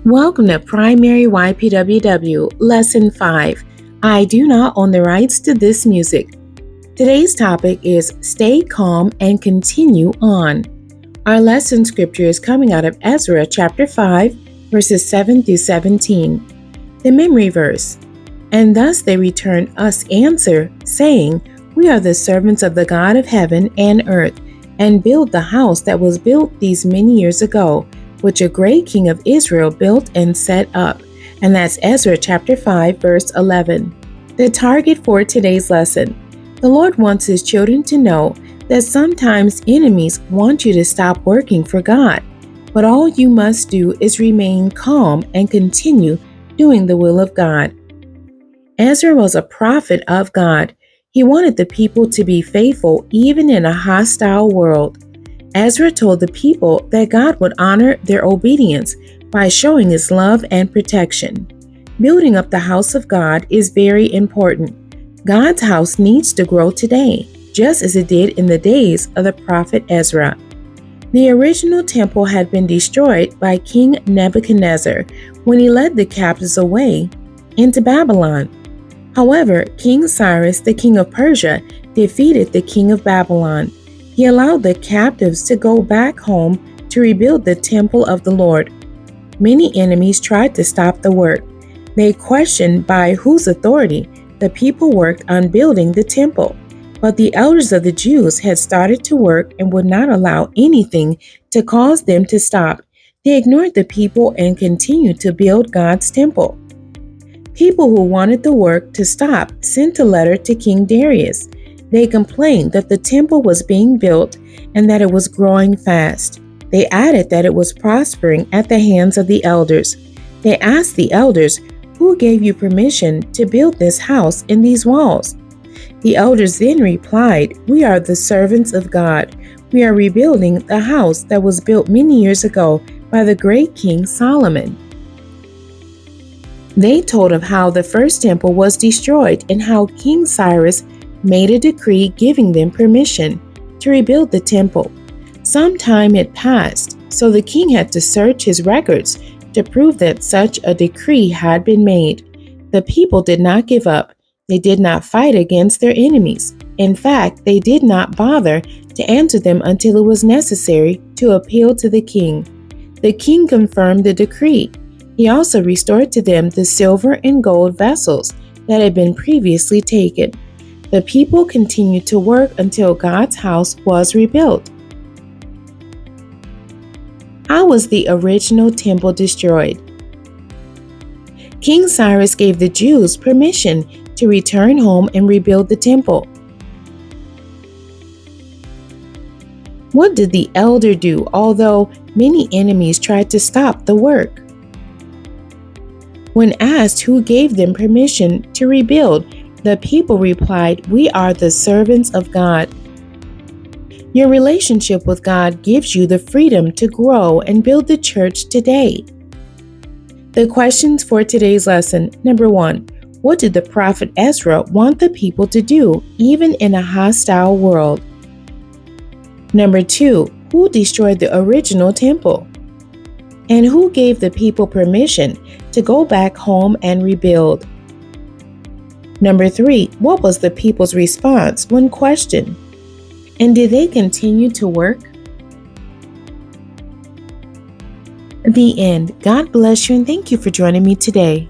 Welcome to Primary ypww Lesson 5. I do not own the rights to this music. Today's topic is Stay Calm and Continue On. Our lesson scripture is coming out of Ezra chapter 5, verses 7 through 17. The memory verse. And thus they returned us answer, saying, We are the servants of the God of heaven and earth, and build the house that was built these many years ago, which a great king of Israel built and set up. And that's Ezra chapter 5, verse 11. The target for today's lesson. The Lord wants His children to know that sometimes enemies want you to stop working for God, but all you must do is remain calm and continue doing the will of God. Ezra was a prophet of God. He wanted the people to be faithful even in a hostile world. Ezra told the people that God would honor their obedience by showing His love and protection. Building up the house of God is very important. God's house needs to grow today, just as it did in the days of the prophet Ezra. The original temple had been destroyed by King Nebuchadnezzar when he led the captives away into Babylon. However, King Cyrus, the king of Persia, defeated the king of Babylon. He allowed the captives to go back home to rebuild the temple of the Lord. Many enemies tried to stop the work. They questioned by whose authority the people worked on building the temple. But the elders of the Jews had started to work and would not allow anything to cause them to stop. They ignored the people and continued to build God's temple. People who wanted the work to stop sent a letter to King Darius. They complained that the temple was being built and that it was growing fast. They added that it was prospering at the hands of the elders. They asked the elders, Who gave you permission to build this house and these walls? The elders then replied, We are the servants of God. We are rebuilding the house that was built many years ago by the great King Solomon. They told of how the first temple was destroyed and how King Cyrus made a decree giving them permission to rebuild the temple. Some time had passed, so the king had to search his records to prove that such a decree had been made. The people did not give up. They did not fight against their enemies. In fact, they did not bother to answer them until it was necessary to appeal to the king. The king confirmed the decree. He also restored to them the silver and gold vessels that had been previously taken. The people continued to work until God's house was rebuilt. How was the original temple destroyed? King Cyrus gave the Jews permission to return home and rebuild the temple. What did the elder do, although many enemies tried to stop the work? When asked who gave them permission to rebuild, the people replied, We are the servants of God. Your relationship with God gives you the freedom to grow and build the church today. The questions for today's lesson. Number 1. What did the prophet Ezra want the people to do, even in a hostile world? Number 2. Who destroyed the original temple? And who gave the people permission to go back home and rebuild? Number 3. What was the people's response when questioned? And did they continue to work? The end. God bless you and thank you for joining me today.